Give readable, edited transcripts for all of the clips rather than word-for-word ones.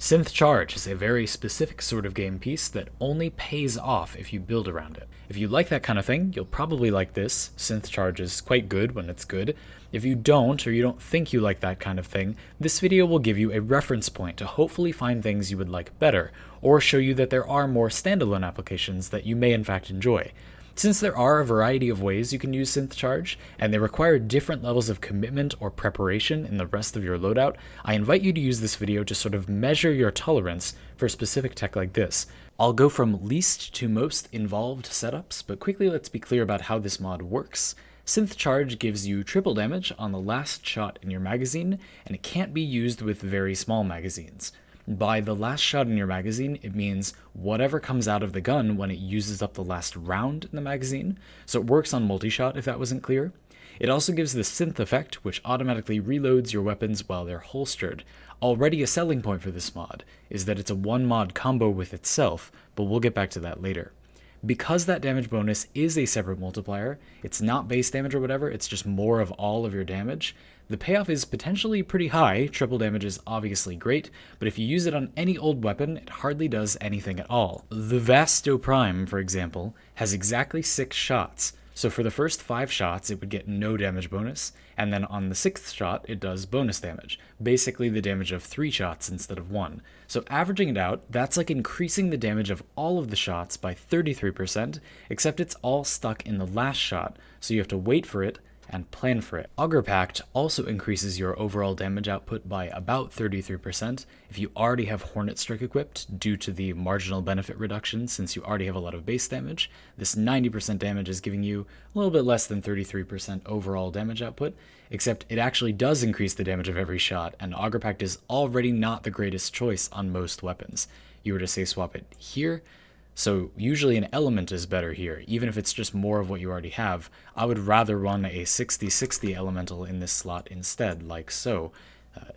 Synth Charge is a very specific sort of game piece that only pays off if you build around it. If you like that kind of thing, you'll probably like this. Synth Charge is quite good when it's good. If you don't, or you don't think you like that kind of thing, this video will give you a reference point to hopefully find things you would like better, or show you that there are more standalone applications that you may in fact enjoy. Since there are a variety of ways you can use Synth Charge, and they require different levels of commitment or preparation in the rest of your loadout, I invite you to use this video to sort of measure your tolerance for specific tech like this. I'll go from least to most involved setups, but quickly let's be clear about how this mod works. Synth Charge gives you triple damage on the last shot in your magazine, and it can't be used with very small magazines. By the last shot in your magazine, it means whatever comes out of the gun when it uses up the last round in the magazine, so it works on multi-shot if that wasn't clear. It also gives the synth effect, which automatically reloads your weapons while they're holstered. Already a selling point for this mod is that it's a one mod combo with itself, but we'll get back to that later. Because that damage bonus is a separate multiplier, it's not base damage or whatever, it's just more of all of your damage, the payoff is potentially pretty high. Triple damage is obviously great, but if you use it on any old weapon, it hardly does anything at all. The Vasto Prime, for example, has exactly 6 shots, so for the first 5 shots it would get no damage bonus, and then on the 6th shot it does bonus damage, basically the damage of 3 shots instead of 1. So averaging it out, that's like increasing the damage of all of the shots by 33%, except it's all stuck in the last shot, so you have to wait for it and plan for it. Auger Pact also increases your overall damage output by about 33% if you already have Hornet Strike equipped due to the marginal benefit reduction since you already have a lot of base damage. This 90% damage is giving you a little bit less than 33% overall damage output, except it actually does increase the damage of every shot, and Auger Pact is already not the greatest choice on most weapons. You were to say swap it here, so usually an element is better here, even if it's just more of what you already have. I would rather run a 60-60 elemental in this slot instead, like so.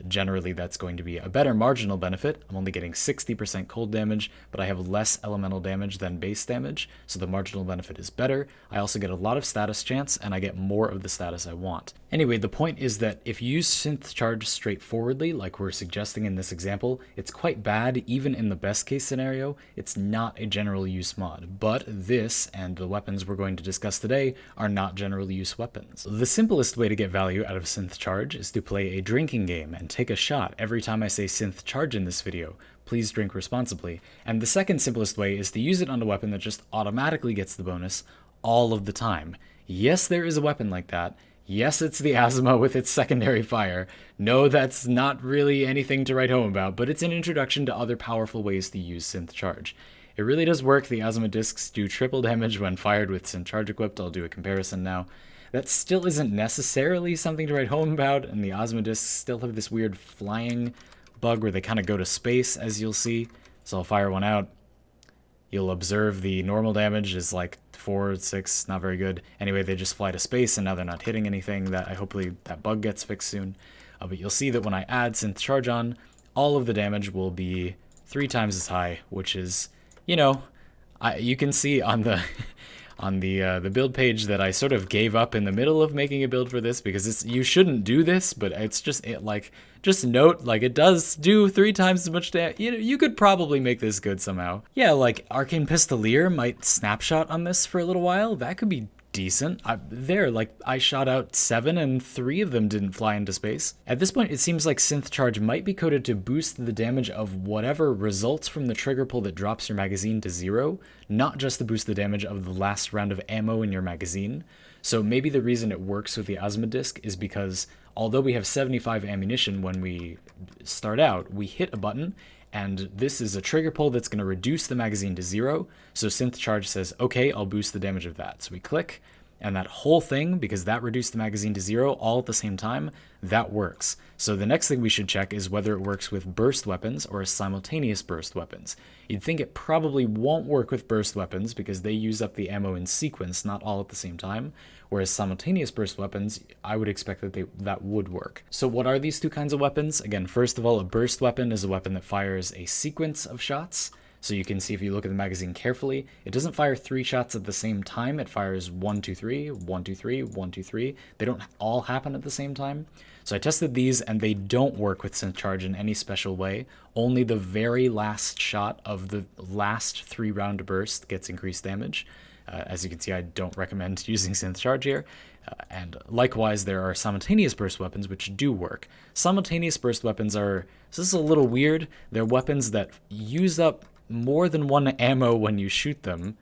Generally that's going to be a better marginal benefit. I'm only getting 60% cold damage, but I have less elemental damage than base damage, so the marginal benefit is better. I also get a lot of status chance, and I get more of the status I want. Anyway, the point is that if you use Synth Charge straightforwardly, like we're suggesting in this example, it's quite bad. Even in the best case scenario, it's not a general use mod, but this and the weapons we're going to discuss today are not general use weapons. The simplest way to get value out of Synth Charge is to play a drinking game and take a shot every time I say Synth Charge in this video. Please drink responsibly. And the second simplest way is to use it on a weapon that just automatically gets the bonus all of the time. Yes, there is a weapon like that. Yes, it's the AZIMA with its secondary fire. No, that's not really anything to write home about, but it's an introduction to other powerful ways to use Synth Charge. It really does work. The AZIMA discs do triple damage when fired with Synth Charge equipped. I'll do a comparison now. That still isn't necessarily something to write home about, and the AZIMA discs still have this weird flying bug where they kind of go to space, as you'll see. So I'll fire one out. You'll observe the normal damage is like 4, 6, not very good. Anyway, they just fly to space, and now they're not hitting anything. Hopefully that bug gets fixed soon. But you'll see that when I add Synth Charge on, all of the damage will be 3 times as high, which is, you know, you can see on the on the build page that I sort of gave up in the middle of making a build for this because you shouldn't do this, but it's just just note, like, it does do 3 times as much damage. You could probably make this good somehow. Yeah, like Arcane Pistolier might snapshot on this for a little while. That could be decent. I shot out 7 and 3 of them didn't fly into space. At this point, it seems like Synth Charge might be coded to boost the damage of whatever results from the trigger pull that drops your magazine to 0, not just to boost the damage of the last round of ammo in your magazine. So maybe the reason it works with the AZIMA disc is because although we have 75 ammunition when we start out, we hit a button, and this is a trigger pull that's going to reduce the magazine to 0, so Synth Charge says, okay, I'll boost the damage of that. So we click, and that whole thing, because that reduced the magazine to 0 all at the same time, that works. So the next thing we should check is whether it works with burst weapons or simultaneous burst weapons. You'd think it probably won't work with burst weapons because they use up the ammo in sequence, not all at the same time, whereas simultaneous burst weapons, I would expect that would work. So what are these two kinds of weapons? Again, first of all, a burst weapon is a weapon that fires a sequence of shots. So you can see if you look at the magazine carefully, it doesn't fire 3 shots at the same time. It fires 1, 2, 3, 1, 2, 3, 1, 2, 3. They don't all happen at the same time. So I tested these and they don't work with Synth Charge in any special way. Only the very last shot of the last 3-round burst gets increased damage. As you can see, I don't recommend using Synth Charge here. And likewise, there are simultaneous burst weapons which do work. Simultaneous burst weapons are, so this is a little weird, they're weapons that use up more than 1 ammo when you shoot them,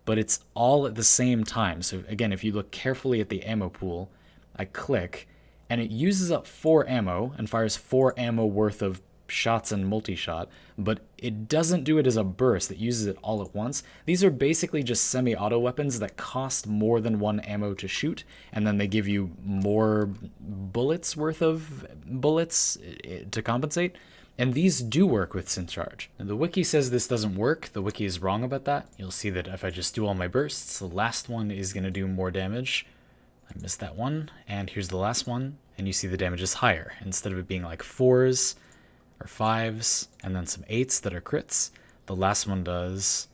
but it's all at the same time. So again, if you look carefully at the ammo pool, I click, and it uses up 4 ammo and fires 4 ammo worth of shots and multi-shot, but it doesn't do it as a burst. It uses it all at once. These are basically just semi-auto weapons that cost more than 1 ammo to shoot, and then they give you more bullets worth of bullets to compensate. And these do work with Synth Charge. And the wiki says this doesn't work. The wiki is wrong about that. You'll see that if I just do all my bursts, the last one is going to do more damage. I missed that one. And here's the last one. And you see the damage is higher. Instead of it being like 4s or 5s and then some 8s that are crits, the last one does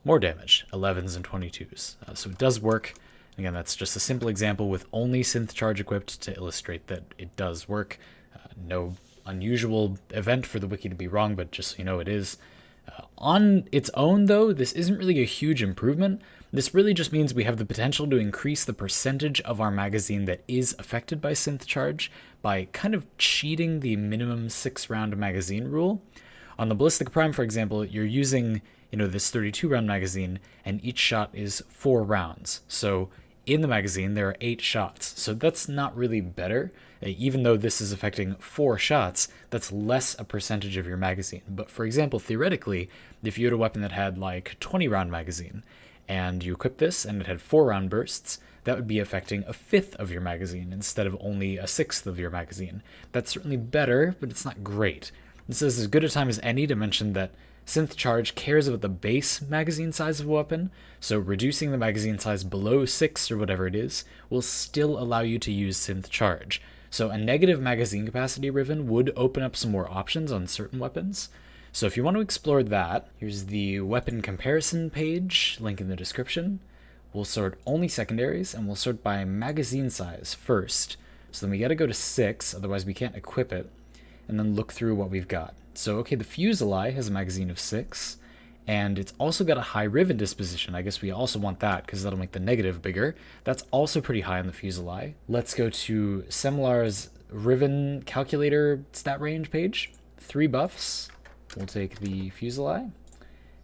more damage, 11s and 22s. So it does work. Again, that's just a simple example with only Synth Charge equipped to illustrate that it does work. No unusual event for the wiki to be wrong, but just so you know, it is. On its own, though, this isn't really a huge improvement. This really just means we have the potential to increase the percentage of our magazine that is affected by Synth Charge by kind of cheating the minimum 6-round magazine rule. On the Ballistica Prime, for example, you're using, this 32-round magazine, and each shot is 4 rounds. So in the magazine, there are 8 shots. So that's not really better. Even though this is affecting 4 shots, that's less a percentage of your magazine. But for example, theoretically, if you had a weapon that had like 20-round magazine, and you equip this and it had 4-round bursts, that would be affecting a 5th of your magazine instead of only a 6th of your magazine. That's certainly better, but it's not great. This is as good a time as any to mention that Synth Charge cares about the base magazine size of a weapon, so reducing the magazine size below 6 or whatever it is will still allow you to use Synth Charge. So a negative magazine capacity ribbon would open up some more options on certain weapons. So if you want to explore that, here's the weapon comparison page, link in the description. We'll sort only secondaries, and we'll sort by magazine size first. So then we got to go to 6, otherwise we can't equip it, and then look through what we've got. So okay, the Fuseli has a magazine of 6, and it's also got a high rivet disposition. I guess we also want that, because that'll make the negative bigger. That's also pretty high on the Fuseli. Let's go to Semlar's Riven Calculator stat range page. 3 buffs. We'll take the Fuseli.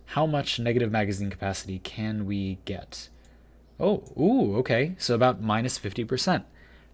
How much negative magazine capacity can we get? Oh, ooh, okay. So about minus 50%.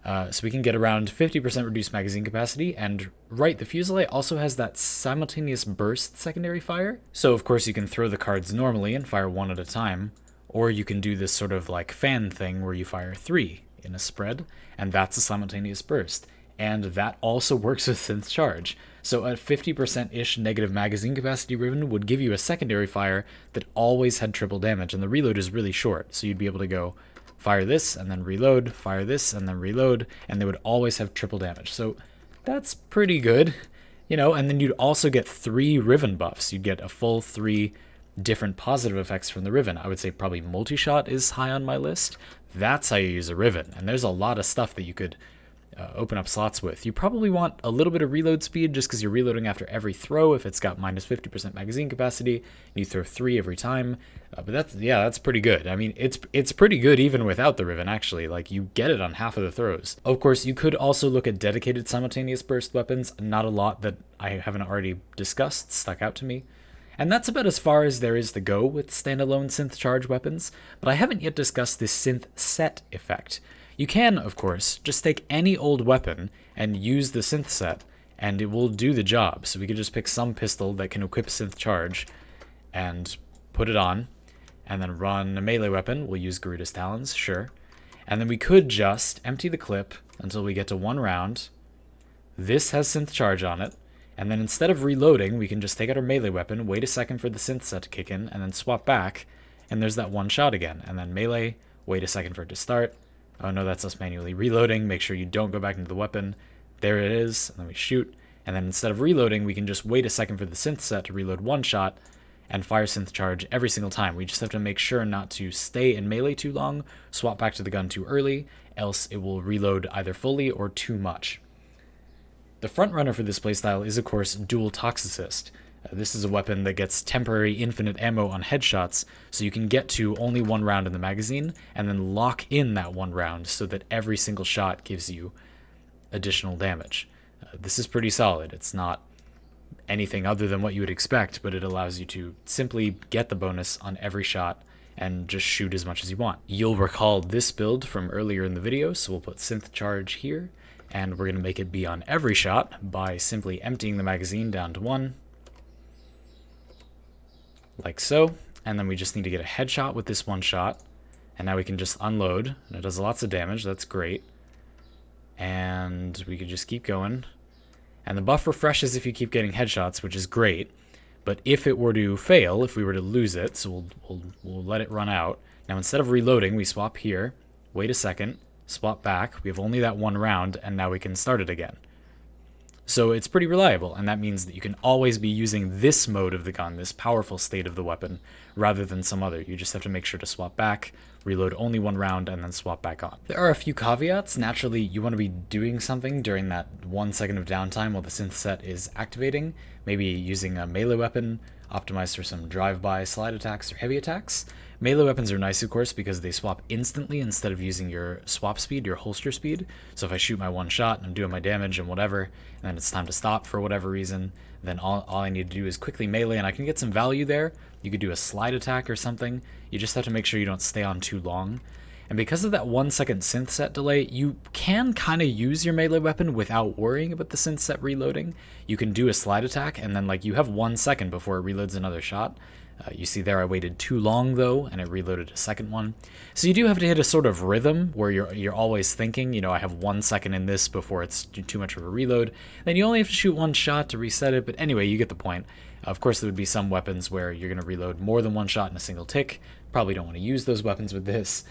So we can get around 50% reduced magazine capacity, and right, the Fuseli also has that simultaneous burst secondary fire. So of course you can throw the cards normally and fire 1 at a time, or you can do this sort of like fan thing where you fire 3 in a spread, and that's a simultaneous burst. And that also works with Synth Charge. So a 50%-ish negative magazine capacity ribbon would give you a secondary fire that always had triple damage, and the reload is really short, so you'd be able to go fire this, and then reload, fire this, and then reload, and they would always have triple damage. So that's pretty good, and then you'd also get 3 Riven buffs. You'd get a full 3 different positive effects from the Riven. I would say probably multi-shot is high on my list. That's how you use a Riven, and there's a lot of stuff that you could open up slots with. You probably want a little bit of reload speed just because you're reloading after every throw. If it's got minus 50% magazine capacity, and you throw 3 every time. But that's pretty good. I mean, it's pretty good even without the Riven, actually. Like, you get it on half of the throws. Of course, you could also look at dedicated simultaneous burst weapons. Not a lot that I haven't already discussed stuck out to me. And that's about as far as there is to go with standalone Synth Charge weapons, but I haven't yet discussed this Synth Set effect. You can, of course, just take any old weapon and use the Synth Set, and it will do the job. So we could just pick some pistol that can equip Synth Charge and put it on, and then run a melee weapon. We'll use Garuda's Talons, sure. And then we could just empty the clip until we get to 1 round. This has Synth Charge on it, and then instead of reloading, we can just take out our melee weapon, wait a second for the Synth Set to kick in, and then swap back, and there's that 1 shot again. And then melee, wait a second for it to start. Oh no, that's us manually reloading. Make sure you don't go back into the weapon. There it is, and then we shoot. And then instead of reloading, we can just wait a second for the Synth Set to reload 1 shot, and fire Synth Charge every single time. We just have to make sure not to stay in melee too long, swap back to the gun too early, else it will reload either fully or too much. The front runner for this playstyle is of course Dual TOXOCYST. This is a weapon that gets temporary infinite ammo on headshots, so you can get to only one round in the magazine, and then lock in that one round so that every single shot gives you additional damage. This is pretty solid. It's not anything other than what you would expect, but it allows you to simply get the bonus on every shot and just shoot as much as you want. You'll recall this build from earlier in the video, so we'll put Synth Charge here, and we're going to make it be on every shot by simply emptying the magazine down to 1. Like so, and then we just need to get a headshot with this one shot, and now we can just unload, and it does lots of damage. That's great. And we can just keep going, and the buff refreshes if you keep getting headshots, which is great. But if it were to fail, if we were to lose it, so we'll let it run out. Now instead of reloading, we swap here, wait a second, swap back, we have only that one round, and now we can start it again. So it's pretty reliable, and that means that you can always be using this mode of the gun, this powerful state of the weapon, rather than some other. You just have to make sure to swap back, reload only one round, and then swap back on. There are a few caveats. Naturally, you want to be doing something during that 1 second of downtime while the synth set is activating, maybe using a melee weapon, optimized for some drive-by slide attacks or heavy attacks. Melee weapons are nice, of course, because they swap instantly instead of using your swap speed, your holster speed. So if I shoot my one shot and I'm doing my damage and whatever, and then it's time to stop for whatever reason, then all I need to do is quickly melee, and I can get some value there. You could do a slide attack or something. You just have to make sure you don't stay on too long. And because of that 1 second synth set delay, you can kind of use your melee weapon without worrying about the synth set reloading. You can do a slide attack, and then like you have 1 second before it reloads another shot. You see there I waited too long though, and it reloaded a second one. So you do have to hit a sort of rhythm where you're always thinking, you know, I have 1 second in this before it's too much of a reload. Then you only have to shoot one shot to reset it, but anyway, you get the point. Of course, there would be some weapons where you're going to reload more than one shot in a single tick. Probably don't want to use those weapons with this.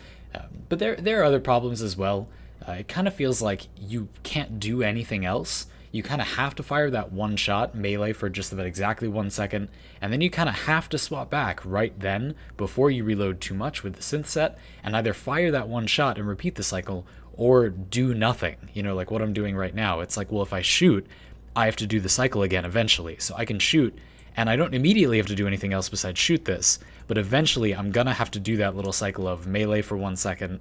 But there are other problems as well. It kind of feels like you can't do anything else. You kind of have to fire that one shot melee for just about exactly 1 second, and then you kind of have to swap back right then before you reload too much with the synth set, and either fire that one shot and repeat the cycle, or do nothing. You know, like what I'm doing right now. It's like, well, if I shoot, I have to do the cycle again eventually. So I can shoot, and I don't immediately have to do anything else besides shoot this, but eventually I'm gonna have to do that little cycle of melee for 1 second,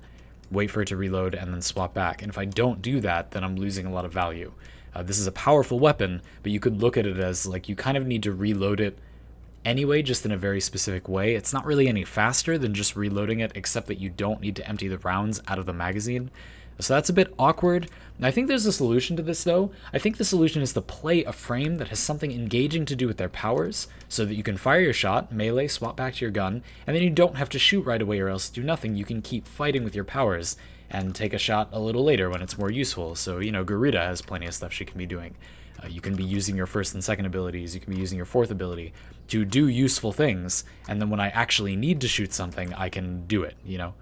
wait for it to reload, and then swap back. And if I don't do that, then I'm losing a lot of value. This is a powerful weapon, but you could look at it as like you kind of need to reload it anyway, just in a very specific way. It's not really any faster than just reloading it, except that you don't need to empty the rounds out of the magazine. So that's a bit awkward. I think there's a solution to this though. I think the solution is to play a frame that has something engaging to do with their powers, so that you can fire your shot, melee, swap back to your gun, and then you don't have to shoot right away or else do nothing. You can keep fighting with your powers and take a shot a little later when it's more useful. So, you know, Garuda has plenty of stuff she can be doing. You can be using your first and second abilities, you can be using your fourth ability to do useful things, and then when I actually need to shoot something, I can do it, you know?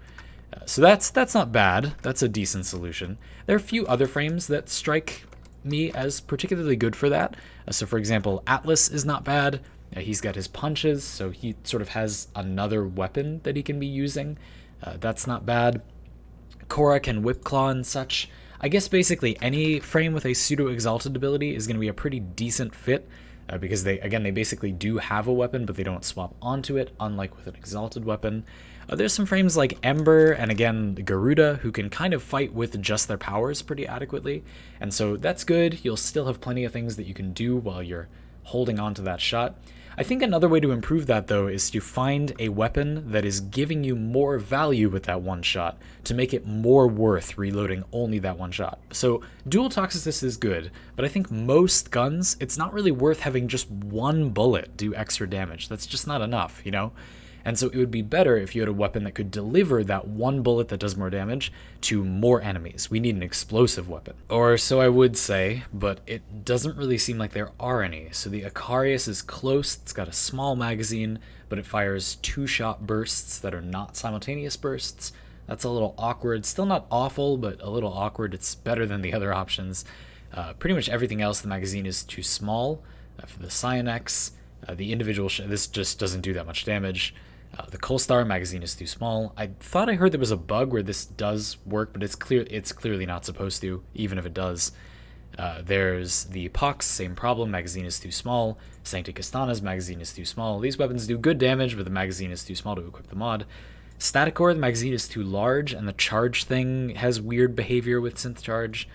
So that's not bad. That's a decent solution. There are a few other frames that strike me as particularly good for that. So for example, Atlas is not bad. He's got his punches, so he sort of has another weapon that he can be using. That's not bad. Korra can Whip Claw and such. I guess basically any frame with a pseudo-exalted ability is going to be a pretty decent fit, because they basically do have a weapon, but they don't swap onto it, unlike with an exalted weapon. There's some frames like Ember and again Garuda who can kind of fight with just their powers pretty adequately, and so that's good. You'll still have plenty of things that you can do while you're holding on to that shot. I think another way to improve that though is to find a weapon that is giving you more value with that one shot to make it more worth reloading only that one shot. So Dual TOXOCYST is good, but I think most guns, it's not really worth having just one bullet do extra damage. That's just not enough, you know? And so it would be better if you had a weapon that could deliver that one bullet that does more damage to more enemies. We need an explosive weapon. Or so I would say, but it doesn't really seem like there are any. So the Icarius is close. It's got a small magazine, but it fires 2-shot bursts that are not simultaneous bursts. That's a little awkward. Still not awful, but a little awkward. It's better than the other options. Pretty much everything else, the magazine is too small. For the Cyanex, The individual, this just doesn't do that much damage. The Colstar magazine is too small. I thought I heard there was a bug where this does work, but it's clearly not supposed to, even if it does. There's the Pox, same problem, magazine is too small. Sancti Castana's magazine is too small. These weapons do good damage, but the magazine is too small to equip the mod. Staticor, the magazine is too large, and the charge thing has weird behavior with Synth Charge.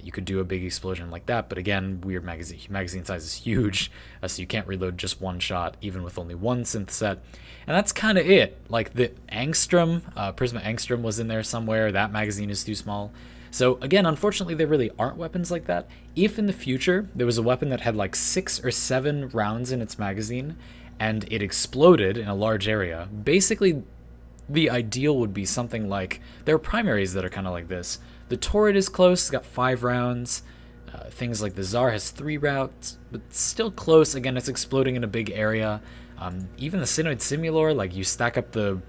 You could do a big explosion like that, but again, weird magazine size is huge, so you can't reload just one shot, even with only one synth set. And that's kind of it. Like the Angstrom, Prisma Angstrom was in there somewhere. That magazine is too small. So again, unfortunately, there really aren't weapons like that. If in the future there was a weapon that had like 6 or 7 rounds in its magazine, and it exploded in a large area, basically the ideal would be something like, there are primaries that are kind of like this. The Torrid is close, it's got 5 rounds. Things like the Tsar has 3 rounds, but still close. Again, it's exploding in a big area. Even the Synoid Simulor, like you stack up the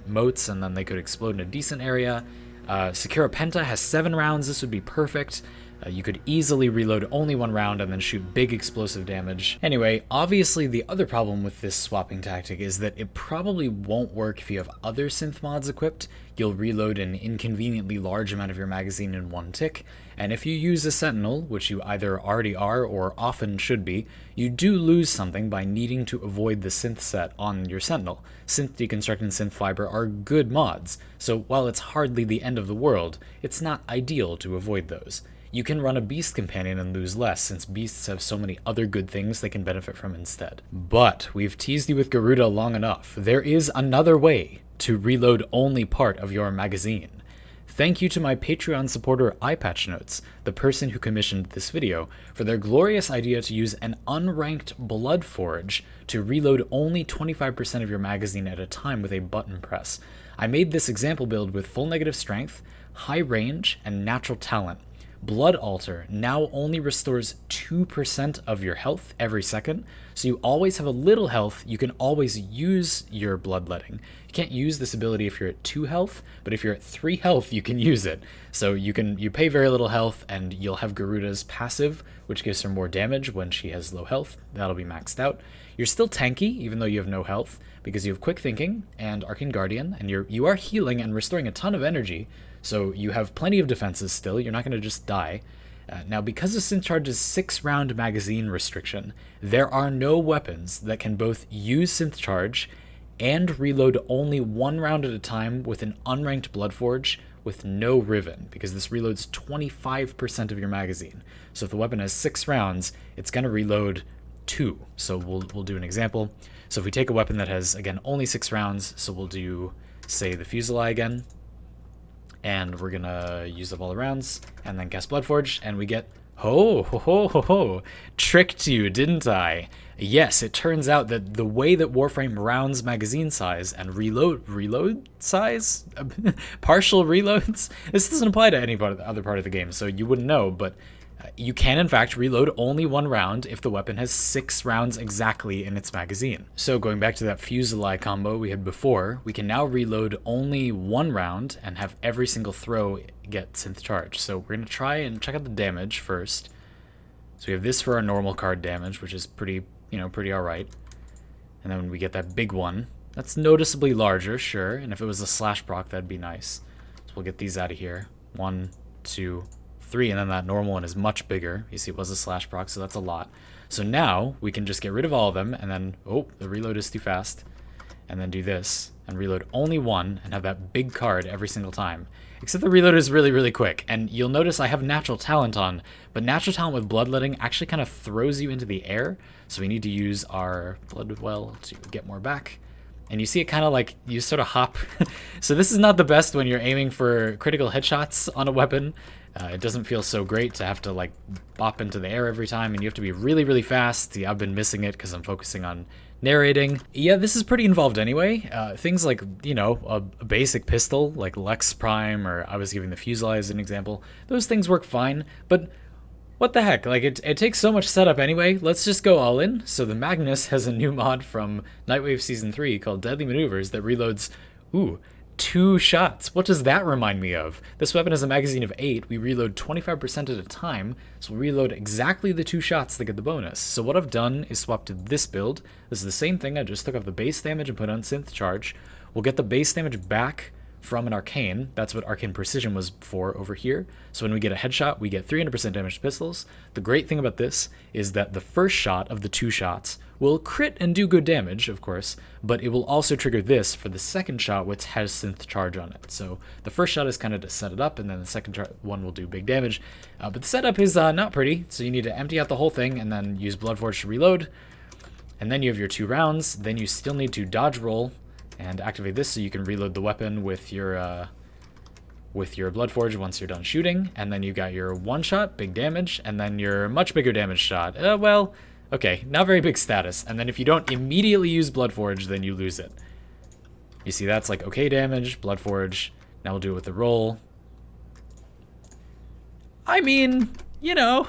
motes and then they could explode in a decent area. Secura Penta has 7 rounds, this would be perfect. You could easily reload only 1 round and then shoot big explosive damage. Anyway, obviously the other problem with this swapping tactic is that it probably won't work if you have other synth mods equipped. You'll reload an inconveniently large amount of your magazine in 1 tick, and if you use a Sentinel, which you either already are or often should be, you do lose something by needing to avoid the synth set on your Sentinel. Synth Deconstruct and Synth Fiber are good mods, so while it's hardly the end of the world, it's not ideal to avoid those. You can run a Beast Companion and lose less, since Beasts have so many other good things they can benefit from instead. But we've teased you with Garuda long enough. There is another way to reload only part of your magazine. Thank you to my Patreon supporter EyePatchNotes, the person who commissioned this video, for their glorious idea to use an unranked Blood Forge to reload only 25% of your magazine at a time with a button press. I made this example build with full negative strength, high range, and natural talent. Blood Altar now only restores 2% of your health every second, so you always have a little health. You can always use your bloodletting. You can't use this ability if you're at 2 health, but if you're at 3 health, you can use it. So you pay very little health, and you'll have Garuda's passive, which gives her more damage when she has low health. That'll be maxed out. You're still tanky, even though you have no health, because you have Quick Thinking and Arcane Guardian, and you are healing and restoring a ton of energy. So you have plenty of defenses still, you're not going to just die. Now, because of Synth Charge's 6-round magazine restriction, there are no weapons that can both use Synth Charge and reload only 1 round at a time with an unranked Bloodforge with no Riven, because this reloads 25% of your magazine. So if the weapon has 6 rounds, it's going to reload 2. So we'll do an example. So if we take a weapon that has, again, only 6 rounds, so we'll do, say, the Fusilier again, and we're gonna use up all the rounds, and then cast Bloodforge, and we get, tricked you, didn't I? Yes, it turns out that the way that Warframe rounds magazine size and reload size, partial reloads, this doesn't apply to any other part of the game, so you wouldn't know, but you can in fact reload only 1 round if the weapon has 6 rounds exactly in its magazine. So going back to that Fusilier combo we had before, we can now reload only 1 round and have every single throw get Synth Charge. So we're going to try and check out the damage first. So we have this for our normal card damage, which is pretty alright. And then when we get that big one, that's noticeably larger, sure, and if it was a slash proc, that'd be nice. So we'll get these out of here. 1, 2, 3, and then that normal one is much bigger. You see it was a slash proc, so that's a lot. So now we can just get rid of all of them, and then, oh, the reload is too fast, and then do this, and reload only 1, and have that big card every single time. Except the reload is really, really quick, and you'll notice I have Natural Talent on, but Natural Talent with Bloodletting actually kind of throws you into the air, so we need to use our Blood Well to get more back. And you see it kind of like, you sort of hop. So this is not the best when you're aiming for critical headshots on a weapon. It doesn't feel so great to have to like bop into the air every time, and you have to be really, really fast. Yeah, I've been missing it because I'm focusing on narrating. Yeah, this is pretty involved anyway. Things like, you know, a basic pistol like Lex Prime, or I was giving the Fusilier as an example. Those things work fine, but what the heck, like it takes so much setup anyway. Let's just go all in. So the Magnus has a new mod from Nightwave Season 3 called Deadly Maneuvers that reloads, 2 shots. What does that remind me of? This weapon has a magazine of 8. We reload 25% at a time, so we reload exactly the 2 shots to get the bonus. So what I've done is swap to this build. This is the same thing. I just took off the base damage and put on Synth Charge. We'll get the base damage back from an Arcane. That's what Arcane Precision was for over here. So when we get a headshot, we get 300% damage to pistols. The great thing about this is that the first shot of the 2 shots will crit and do good damage, of course, but it will also trigger this for the second shot, which has Synth Charge on it. So the first shot is kind of to set it up, and then the second one will do big damage. But the setup is not pretty, so you need to empty out the whole thing and then use Bloodforge to reload. And then you have your 2 rounds. Then you still need to dodge roll and activate this so you can reload the weapon with your Bloodforge once you're done shooting. And then you got your 1 shot, big damage, and then your much bigger damage shot. Well, okay, not very big status. And then if you don't immediately use Bloodforge, then you lose it. You see, that's like okay damage, Bloodforge. Now we'll do it with the roll. I mean, you know,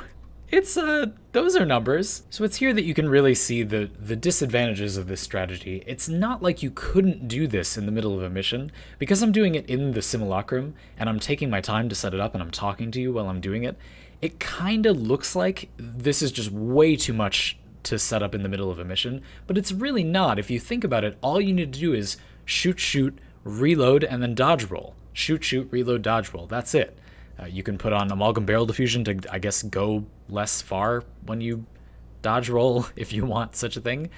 it's those are numbers. So it's here that you can really see the disadvantages of this strategy. It's not like you couldn't do this in the middle of a mission. Because I'm doing it in the simulacrum, and I'm taking my time to set it up, and I'm talking to you while I'm doing it, it kind of looks like this is just way too much to set up in the middle of a mission, but it's really not. If you think about it, all you need to do is shoot, reload, and then dodge roll. Shoot, reload, dodge roll. That's it. You can put on Amalgam Barrel Diffusion to, I guess, go less far when you dodge roll if you want such a thing,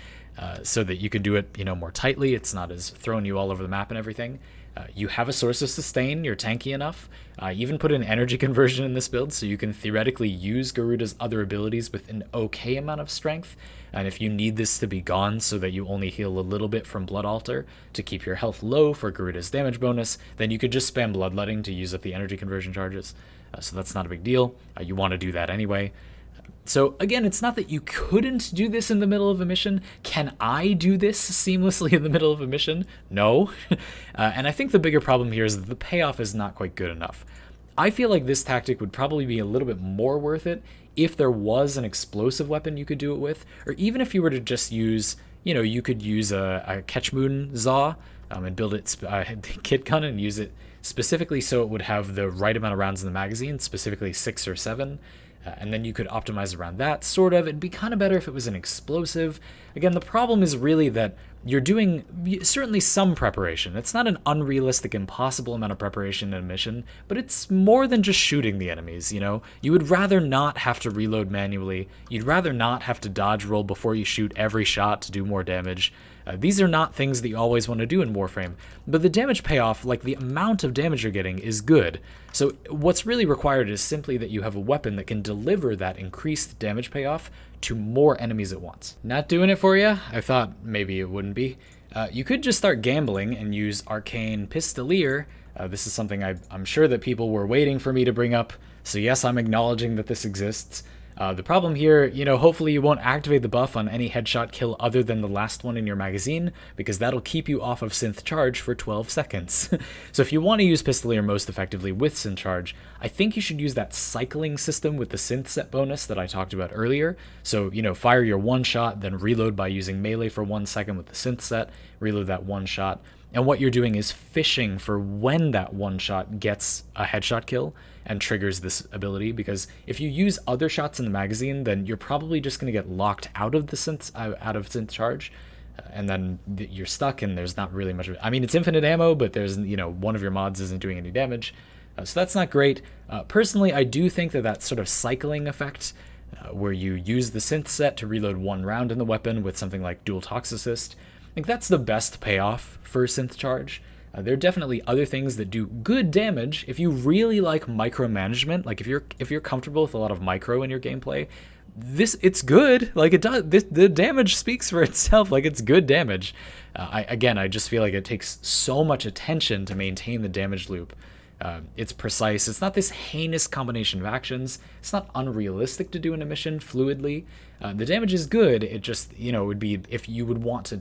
so that you can do it, you know, more tightly. It's not as throwing you all over the map and everything. You have a source of sustain, you're tanky enough. Even put an energy conversion in this build, so you can theoretically use Garuda's other abilities with an okay amount of strength. And if you need this to be gone so that you only heal a little bit from Blood Altar to keep your health low for Garuda's damage bonus, then you could just spam Bloodletting to use up the energy conversion charges. So that's not a big deal. You want to do that anyway. So again, it's not that you couldn't do this in the middle of a mission. Can I do this seamlessly in the middle of a mission? No. And I think the bigger problem here is that the payoff is not quite good enough. I feel like this tactic would probably be a little bit more worth it if there was an explosive weapon you could do it with, or even if you were to just use, you know, you could use a Ketchmoon Zaw and build it kit gun and use it specifically so it would have the right amount of rounds in the magazine, specifically 6 or 7. And then you could optimize around that, sort of. It'd be kind of better if it was an explosive. Again, the problem is really that you're doing certainly some preparation. It's not an unrealistic, impossible amount of preparation in a mission, but it's more than just shooting the enemies, you know? You would rather not have to reload manually. You'd rather not have to dodge roll before you shoot every shot to do more damage. These are not things that you always want to do in Warframe, but the damage payoff, like the amount of damage you're getting, is good. So what's really required is simply that you have a weapon that can deliver that increased damage payoff to more enemies at once. Not doing it for you? I thought maybe it wouldn't be. You could just start gambling and use Arcane Pistolier. This is something I'm sure that people were waiting for me to bring up, so yes, I'm acknowledging that this exists. The problem here, you know, hopefully you won't activate the buff on any headshot kill other than the last one in your magazine, because that'll keep you off of Synth Charge for 12 seconds. So if you want to use Pistolier most effectively with Synth Charge, I think you should use that cycling system with the Synth Set bonus that I talked about earlier. So, you know, fire your 1 shot, then reload by using melee for 1 second with the Synth Set, reload that 1 shot. And what you're doing is fishing for when that 1 shot gets a headshot kill and triggers this ability, because if you use other shots in the magazine, then you're probably just going to get locked out of the Synth Charge, and then you're stuck, and there's not really much of it. I mean, it's infinite ammo, but there's, you know, one of your mods isn't doing any damage, so that's not great. Personally, I do think that sort of cycling effect, where you use the Synth Set to reload 1 round in the weapon with something like Dual TOXOCYST, I think that's the best payoff for Synth Charge. There are definitely other things that do good damage. If you really like micromanagement, like if you're comfortable with a lot of micro in your gameplay, it's good. Like it does. The damage speaks for itself. Like it's good damage. I just feel like it takes so much attention to maintain the damage loop. It's precise. It's not this heinous combination of actions. It's not unrealistic to do in a mission fluidly. The damage is good. It just, you know, would be if you would want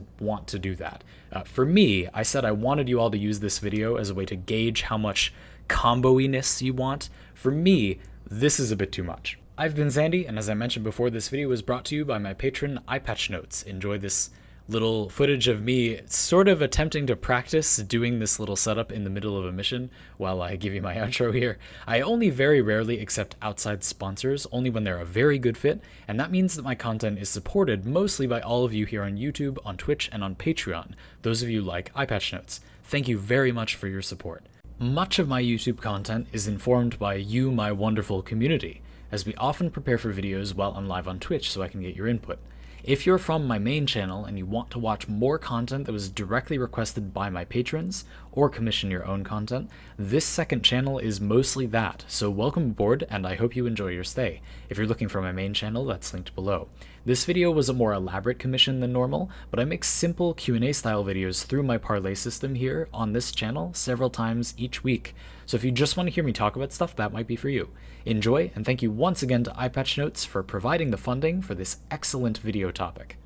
to do that. For me, I said I wanted you all to use this video as a way to gauge how much combo-iness you want. For me, this is a bit too much. I've been Zandy, and as I mentioned before, this video was brought to you by my patron EyePatchNotes. Enjoy this little footage of me sort of attempting to practice doing this little setup in the middle of a mission while I give you my outro here. I only very rarely accept outside sponsors, only when they're a very good fit, and that means that my content is supported mostly by all of you here on YouTube, on Twitch, and on Patreon, those of you like EyePatchNotes. Thank you very much for your support. Much of my YouTube content is informed by you, my wonderful community, as we often prepare for videos while I'm live on Twitch so I can get your input. If you're from my main channel and you want to watch more content that was directly requested by my patrons, or commission your own content, this second channel is mostly that, so welcome aboard and I hope you enjoy your stay. If you're looking for my main channel, that's linked below. This video was a more elaborate commission than normal, but I make simple Q&A style videos through my Parley system here on this channel several times each week. So if you just want to hear me talk about stuff, that might be for you. Enjoy, and thank you once again to EyePatchNotes for providing the funding for this excellent video topic.